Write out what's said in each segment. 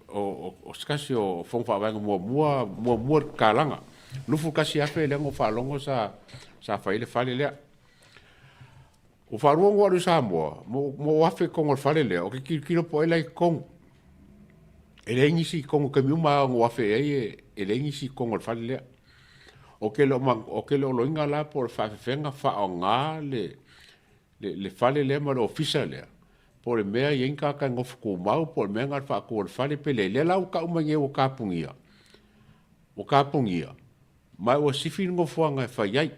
o skasi o fong fa wanga mua kalanga lufu kasi afe le ngo fa longo sa fa ile fale le o fa rongo alu sa mo afe kongo fale le o ki kilo po ele kong ele ngisi kongo ke miuma ngo afe ele ngisi kongo fale le o ke lo inga la por fa fenga fa nga le fale le ma official le por mea yen ka ngof ko mau por mea ngar fa ko fale pele le lau ka umange o kapungia mai o sifin ngo fuanga fa yai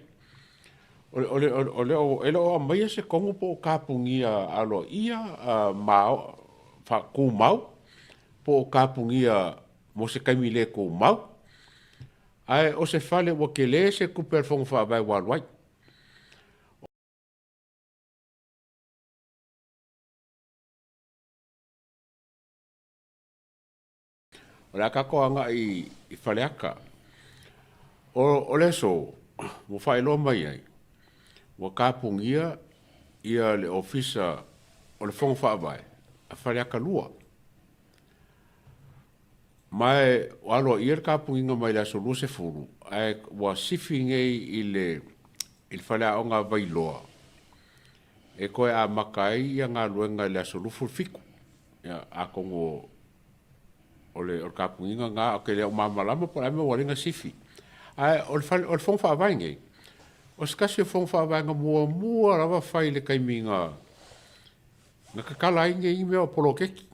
ele o mai se kongo po kapungia alo ia mau fa ko mau po kapungia mo se kamile ko mau ai o se fale o ke le se kuper fong fa vai wai ora ka ko anga i fale aka o leso mo fai lo mai ai o kapungia ia le ofisa o le fong fa vai a fale aka lua mai o alo ia kapunga mai la solu se furu ai wa sifinge il fale onga vai loa e koe a makai ia ngā luenga le solu fiku ya a kongo ole o kapunga nga o ke le o mamalama por ame o ringa sifi ai o fong fa vai ngai o skasi fong fa vai nga mua rava fai le kaiminga nga kakala inge ime o polo keki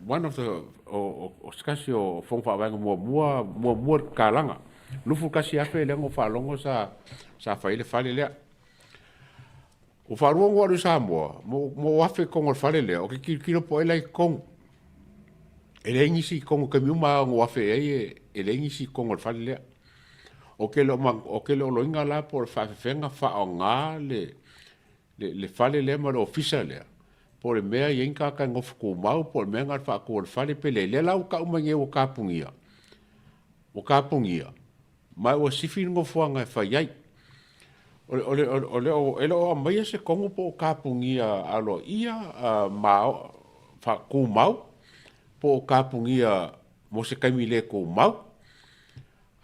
one of the o skasi o fong fa vai nga mua kalanga lufu kasi afe le ngo fa longo sa fai le fale le o fa rongo alu sa mo afe kongo fale le o ki kilo po ele kong ele ngisi kongo ke miuma ngo afe ele ngisi kongo fale le o ke lo inga la por fa fenga fa nga le fale le ma official le por mea yen ka ngof ko mau por mea ngar fa ko fale pele le lau ka umange o kapungia mai o sifin ngo fuanga fa yai ele o mai se kongo po kapungia alo ia mau fa ko mau po kapungia mo se kamile ko mau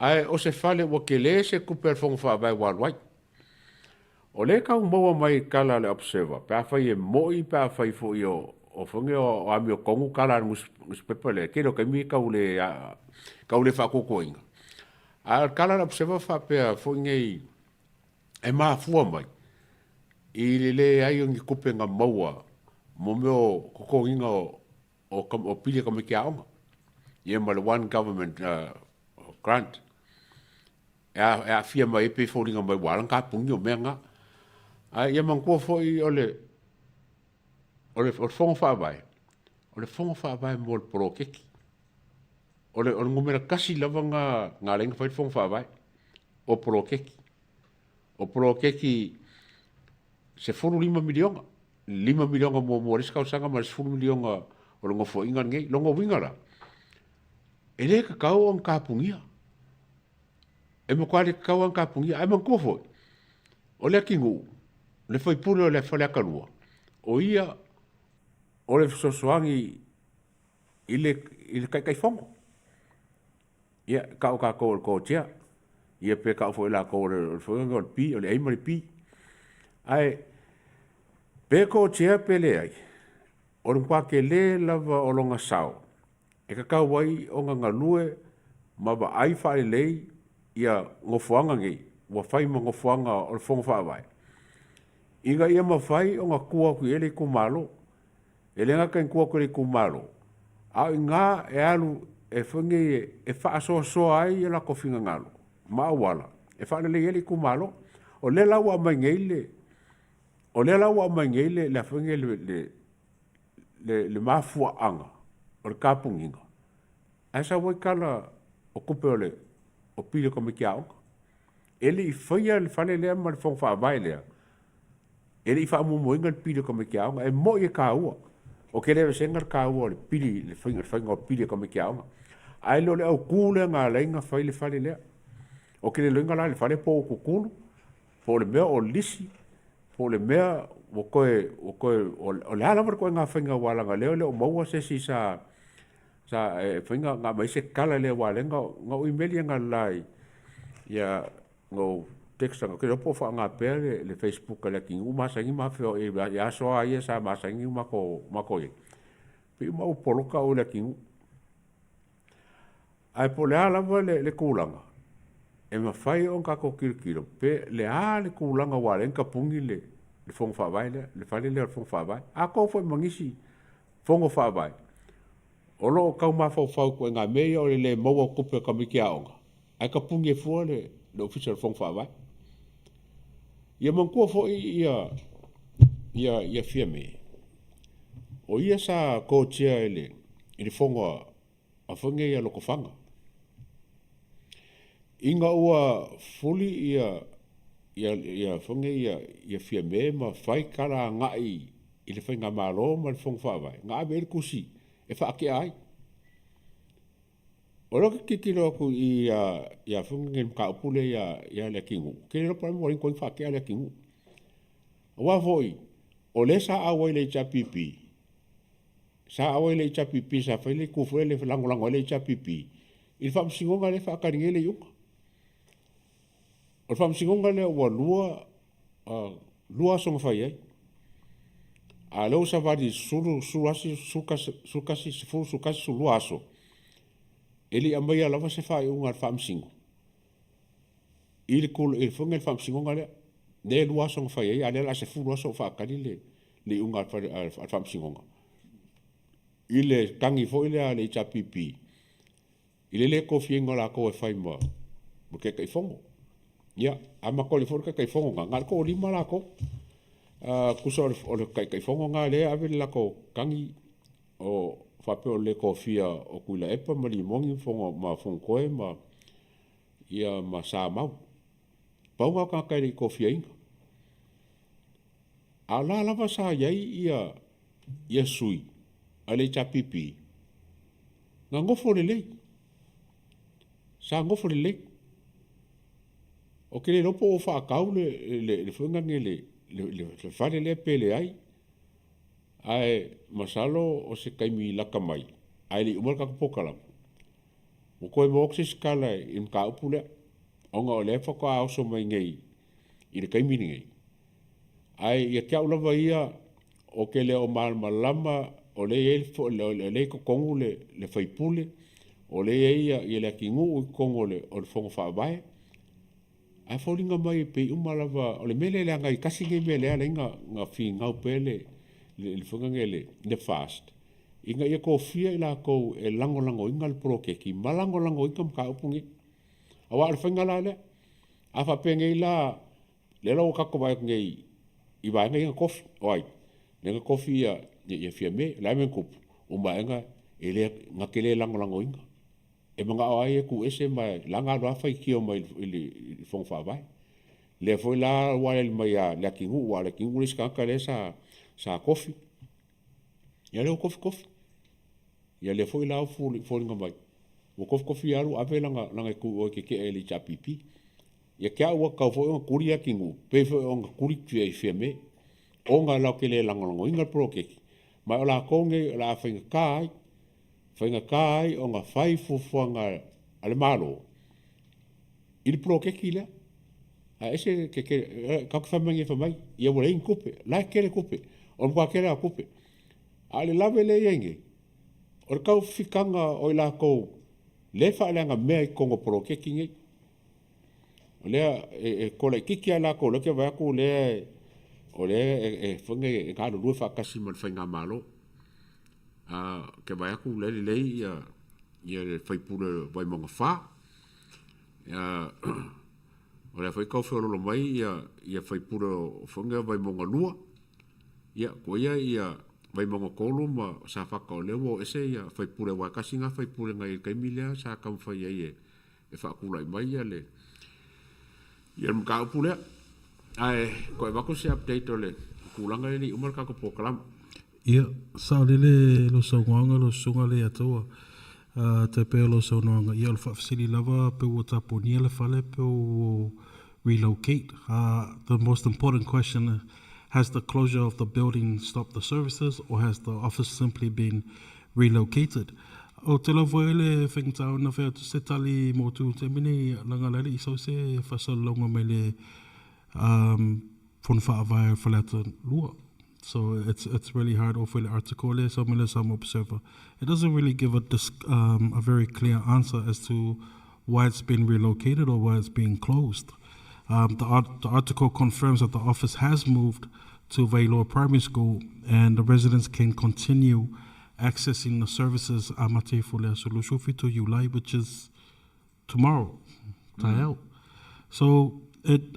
ai o se fale o ke le se kuper fong fa vai wai o le ka mo mai kala le observer pa fa ye moi pa fa fo yo o fonge o ami o kongo kala mus pepele ke lo ke mi ka ule fa ko koinga a kala le observer fa pe fo ngei e ma fu mai i le ai ngi kupenga maua mo me o koinga o pili ka me kia onga ye ma le one government grant a fia mai pe fo ringa mai walang ka pungi o menga a ia man ko fo i ole fong fa vai mo pro keki ole ngumera kasi lavanga ngaleng fa fong fa vai o pro keki se furu 5 miliona mo riska usanga mas furu miliona o longo fo inga ngai longo wingara ele ka kau on kapungia e mo kwale kau on kapungia ai man ko fo ole kingu le foi puro le fale kalua o ia o le sosoangi ile kai fongo ia ka ko tia ia pe ka foi la ko le fongo pi o le ai mari pi ai pe ko tia pele ai o kwa ke le lava o longa sao e ka wai o nga lue ma ba ai fa le ia ngofuanga ngi wa fai mo ngofuanga o fongo fa vai inga ia mawhai o ngā kua ku ele ku malo. Ele ngā kai kua ku ele ku malo. A ngā e alu e whangi e wha asoa soa ai e la kofinga ngalo. Ma wala. E wha le ele ku malo. O le lau a mai ngeile. O le lau a mai ngeile le whangi le mafua anga. O le kāpunginga. Asa wai kala o kupe o le o pile ko me kia onga. Ele i whaia le whane lea ma le whongwha vai lea. Ele i wha mo inga pili ko me kia onga, e mo i ka ua. O ke lewe sengar ka ua le pili, le whainga o pili ko me kia onga. Ai lo le au kūle ngā leinga whai le whale lea. O ke le loinga la le whale po o kukulu, po le mea o lisi, po le mea o le ala mar koe ngā whainga walanga leo leo maua se si sa sa whainga ngā mai se kala le walenga ngā uimeli ngā lai ia ngō tekstanga kira po wha ngā pēr le Facebook le ki ngu masangi mawhio e ia soa ia sa masangi mako e pi mau poloka o le ki ngu ai po le alawa le kūlanga e mawhai o kako kirikiro pe le le kūlanga walenga pungi le fongo whawai le whale le fongo whawai a kou fwoi mangisi fongo whawai o lo kau mawhau ko ngā mea o le maua kupe kamiki aonga ai ka pungi e fua le official fongo whawai ia mangkua fwoi ia fia me o ia sa ko tia ele fongo a whange ia loko whanga inga ua fuli ia whange ia fia me ma whai kara ngai i le whainga malo ma le fongo whawai ngā me kusi e whaake ai o roka kikiro aku ia whange ngem ka upule ia le kingu kere ropa mo rin koin whaake le kingu wa voi o le sa awai le chapipi sa awai le chapipi sa whaile kufue le lango le chapipi il wha msingonga le whaakaringe le yunga o wha msingonga le ua lua songa whai ai a leo sa wadi sukasi lua aso eli amai alawa se whai unga wha msingo ili whunga le wha msingonga le ne lua songa whai ai a lela se fulu aso whaakari le unga wha msingonga ile tangi fo ile le chapipi ile le kofi ngola ko e fai mo ke kai fongo ya ama ko le fo kai fongo nga ko lima la ko kuso o le kai fongo nga le ave la ko kangi o fa pe le kofia o kula epa mali mongi fongo ma fongo e ma ia ma sa ma paunga ka kai kofia inga ala lava sa yai ia sui ale chapipi nga ngofo le sa ngofo le o kele lopo o fa kau le funga le fale le pele ai masalo o se kaimi la kamai ai le umar ka pokala o ko mo oxis kala in ka upule onga le fa ko au so mai ngai i le kaimi ngai ai ia ka ulava ia o kele o mal malama o le elfo le ko kongu le faipule o le ia le kingu kongu le o fongo fa vai a folinga mai pe umalava o le mele le ngai kasi ngai mele le nga fi ngau pele le fonga ngele le fast inga ia ko fia ila ko e lango inga le prokeki malango inga ka upungi awa le fonga la le afa penge ila le lo ka ko vai ngai i vai ngai kofi oi le kofi ia fia me la men kup o maenga ele ngakele lango inga e manga ai ku ese mai langa lo fa ki o mai le fong fa vai le foi la wa le mai la kingu wa le kingu le ska ka le sa kofi ya le kofi ya le foi la fu nga mai o kofi aru ave langa ku o ke ele chapipi ya ka wa ka foi o kuria kingu pe foi o kuri ki fia me o nga la ke le lango inga pro ke ma o la konge la whainga kai o ngā whai fufuanga ale malo. Ili pro ke kila. A ese kaku whamangi whamai. Ia wale in kupe. Lai kere kupe. O mkwa kere a kupe. Ale lawe le ienge. O kau whikanga o i la kou. Le whaaleanga mea i kongo pro ke kinge. O lea kola i kiki a la kou. Loke vai aku lea. O lea whange e kāro lua whakasi man whainga malo. Ke vai aku le ia le faipule vai monga fa o le fai kau fero mai ia faipule fonga vai monga lua ia ko ia vai monga kolu ma sa faka o le wo ese ia faipule wa kasinga faipule ngai kai milia sa kam fai ia e fa kula mai ia le ia mka pule ai ko va ko se update ole kulanga le umar ka ko pokalam. Ia, sa lele lo saunga lo sunga le atua te peo lo saunga. Ia lo whafasiri lava pe o taponia le whale pe o relocate. The most important question, has the closure of the building stopped the services or has the office simply been relocated? O te la voe le whengtau na whea tu se tali mō tu te mini langa lele I sau se whasalonga mai le whon whaavai whalata lua. So it's really hard off the article there, so some observer. It doesn't really give a very clear answer as to why it's been relocated or why it's being closed. The article confirms that the office has moved to Vailoa Primary School and the residents can continue accessing the services Amate Fulea Solution to July, which is tomorrow. So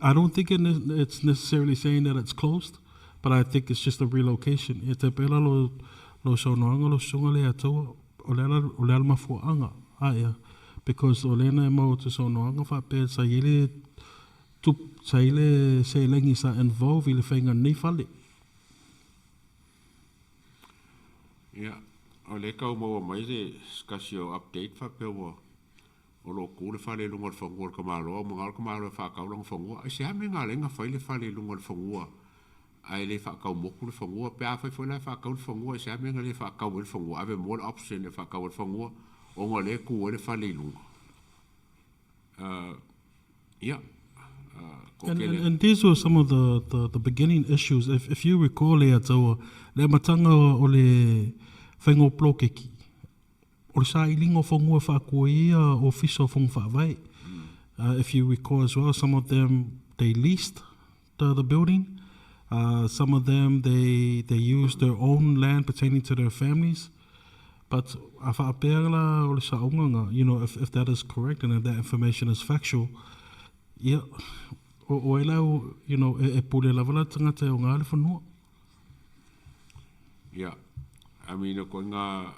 I don't think it's necessarily saying that it's closed, but I think it's just a relocation. E te pela lo saunoanga lo sunga le atua o le ala mafuanga aia, because o lena e mau te saunoanga whape sa ile sa ile se lengi sa involve ile whainga ni whale. Yeah, o le kau maua mai le skasio update whape o lo kule whale lunga le whangua ka maroa, mga ka maroa whakau langa whangua. Ai se hame ngā lenga whaile whale lunga le whangua. Ai le whakau moku le whangua, pe a whai lai whakau le whangua, se hame ngā le whakau le whangua, ave more option le whakau le whangua, o ngā le kua le whale lunga. Yeah. And these were some of the beginning issues. If you recall, le matanga o le whaingo plokeki, o le sa ilingo whangua whakua ia o fiso whang whaavai. If you recall as well, some of them, they leased the building. Some of them, they used their own land pertaining to their families. But you know, if that is correct and if that information is factual, yeah, you know, yeah, I mean, o koinga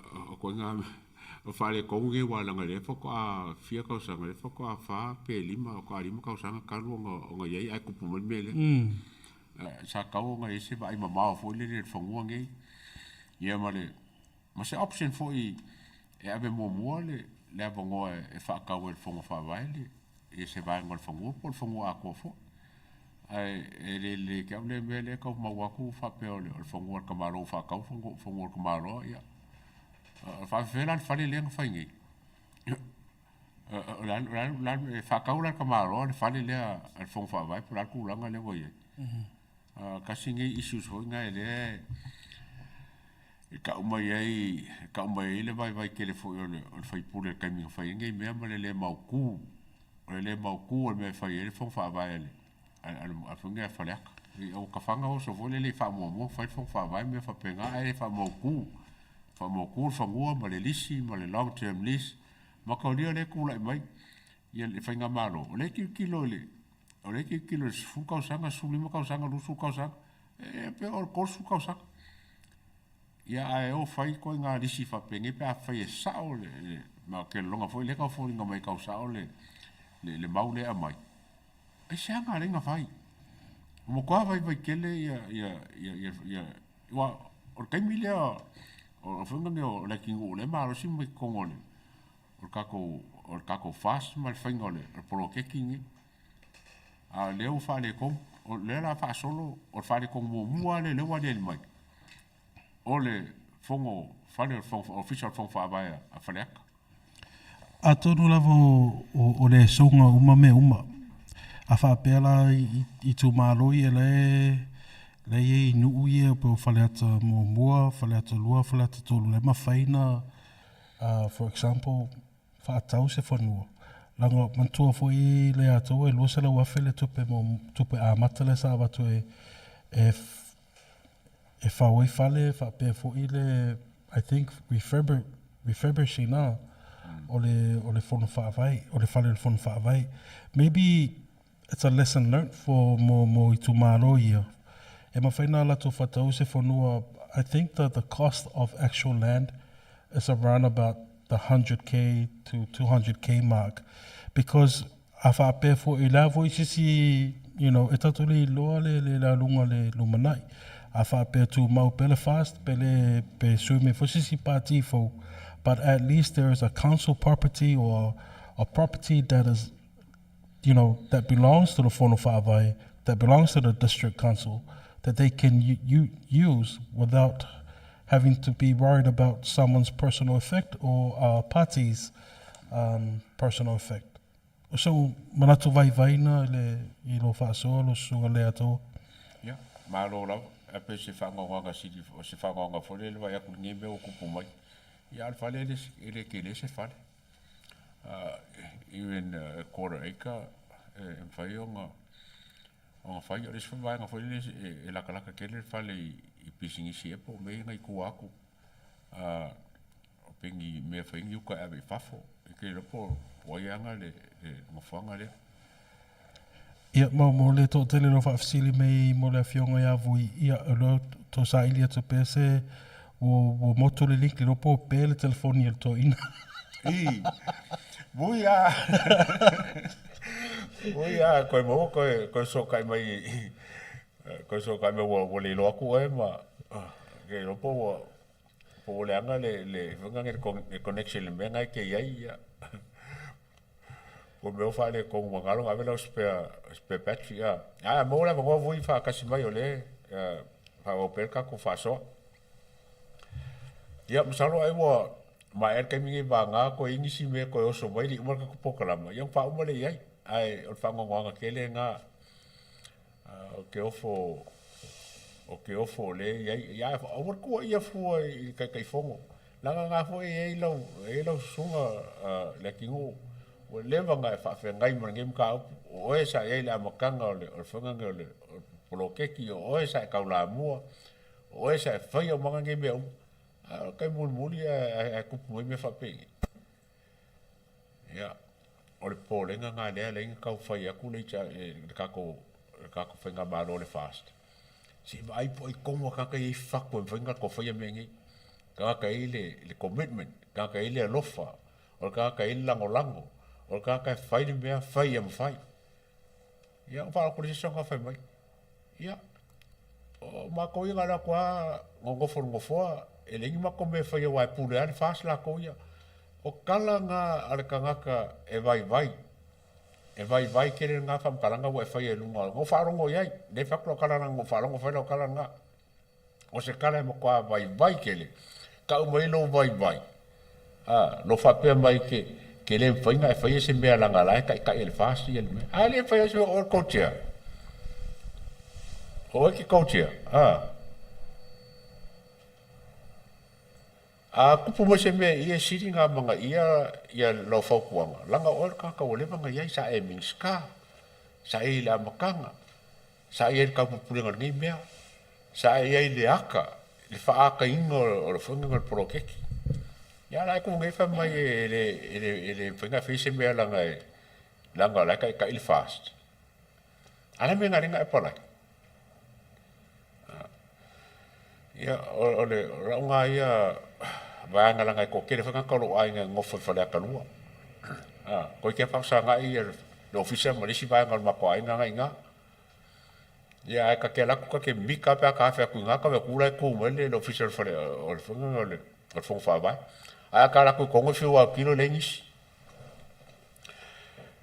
o whare konge walanga le whako a fia kausanga le whako a wha pe lima o ka lima kausanga karu o ngā iei ai kupu mele. Sa kau ngā ese wa ai mamao fo le le whangua ngei. Ia ma le, ma se option fo I e abe mua le avangoa e whakau e whonga whawai le. E se vai ngā whangua po le whangua a kua fo. Ai e le kia le mea le kau mauaku whapeo le whangua ka maro whakau whangua ka maro ia. Whawhewhela le whale le ngā whaingi. Whakau la ka maro le whale le a whonga whawai po la kuranga le wai. Kasi ngai issues ho ngai le ka umai le vai ke le fo le fai pule ka mi fai ngai me le mauku le me fai le fo fa vai le a funga fa le o ka fanga o so vo le fa mo fai fo fa vai me fa penga ai fa mauku fa ngua ma le lisi ma le long term lease ma ka le ku lai mai ia le fai nga malo le kilo le ole ki kilo fu kausanga sulima kausanga lusu kausanga e pe or korsu kausanga ia ai o fai ko nga risi fa penge pe a fai sa o le ma ke longa foi le ka foi nga mai kausa o le maule a mai e sa nga le nga fai mo kwa vai kele ia wa o kai mile o funga no le kingu le ma ro sim ko ngone o kako fast mal fingole o polo ke kingi a leo fale kom o le la fa solo o fale kom mo le wa le mai o le fongo fale fongo official fongo fa ba a fale a tonu lavo o le songa uma a fa pela I tu malo I le I nu ia po fale ata mo fale ata lua fale ata tolu le mafaina for example fa tau se fonua langa mantua foi le ato e losa la wafele tupe a matale sa watu e fa wai fale fa pe foi le I think refurbishing na o le fono fa vai o le fale le fono fa vai maybe it's a lesson learned for mo I tu maro ia e ma faina la tu fatau se fonua I think that the cost of actual land is around about the 100K to 200K mark because afa pe fo ila vo isi you know etatuli lo le la lunga le lumanai afa pe tu mau pele fast pele pe sume fo sisi party fo but at least there is a council property or a property that is you know that belongs to the Fono Whaavai that belongs to the district council that they can use without having to be worried about someone's personal effect or a party's personal effect. So manatu vai vaina i lo whaasoa lo sunga le ato. Ia, malo lau, a pe se whangonga siri, o se whangonga fole le vai aku ngi me o kupu mai. Ia al fale ele ke le se fale. Even quarter acre, whai o whai o le se whai nga fole e laka kele fale i pisingi si epo, me ngai ku aku. O pengi me whaingi uka awe fafo, e ke lopo waianga le mawhanga le. Ia mo le to tele lo whaafsili mei mo le awhionga ia vui ia alo to sa ili atu pese o moto le link le lopo pe le telefoni le to ina. Buia! Buia, koe mo, koe so kai mai, koe so kai mai wo le lo aku e ma, ke lopo wo le anga le whangang e connection le menga ke iai ia. Ko me fa le ko ngalo ngave lo spare battery ya mo la mo vui fa kasi mai ole fa o perka ko fa so ya msalo ai wo ma er ke mi ba nga ko ingi si me ko so mai li mo ko pokalama yang fa mo le ai o fa ngonga ke le nga ke ofo le ya o ko ia fu kai fongo la nga fo e lo sunga le kingu o leva ngai fa fe ngai mo ngem ka o e sa e la makanga o le fanga le polokeki o e sa ka la mo o e sa fa yo manga ngem o kai mo a ku mo me fa pe ya o le pole nga le ka fa ya ku le cha ka ko fa nga ba le fast si vai po como ka i fa ko fa nga ko fa ya mengi ka le commitment ka le lofa o ka lango o ka fai ni mea fai am fai ia o whala kore se songa fai mai ia o mako i ngara kua ngofoa e lengi mako me fai a wai pule ane fas la ko ia o kala ngā ale kangaka e vai kere ngā whamparanga wa e fai e lunga ngo wharongo iai ne whaklo kala nga ngo wharongo whai lau kala ngā o se kala e mako vai kele ka umai lo vai lo whapea mai ke le whainga e whaia se mea langa lai kai ele whaasti ele mea. A le whaia se o koutia. O eki koutia. A kupu mo se mea ia siri ngā manga ia lau whaukuanga. Langa o kaka o lewanga iai sa e mingska. Sa e le amakanga. Sa e le kaupupuringa ngai mea. Sa e le aka. Le whaaka ingo o le whainga ngā porokeki. Ya la ko ngai fa mai ele finga fise me langa la kai il fast ala me ngaringa e pala ya ole raunga ia va nga langa ko kere fa ka lo ai nga ngofo fa la kalua ko ke fa sa nga ia lo ofisa ma lisi va nga ma ko ai nga ya ka ke la ko ke mika pa ka fa ku nga ka ku la ku mele lo ofisa fa le o fa nga le o fa va a kala ko kongo fiu a kilo lengis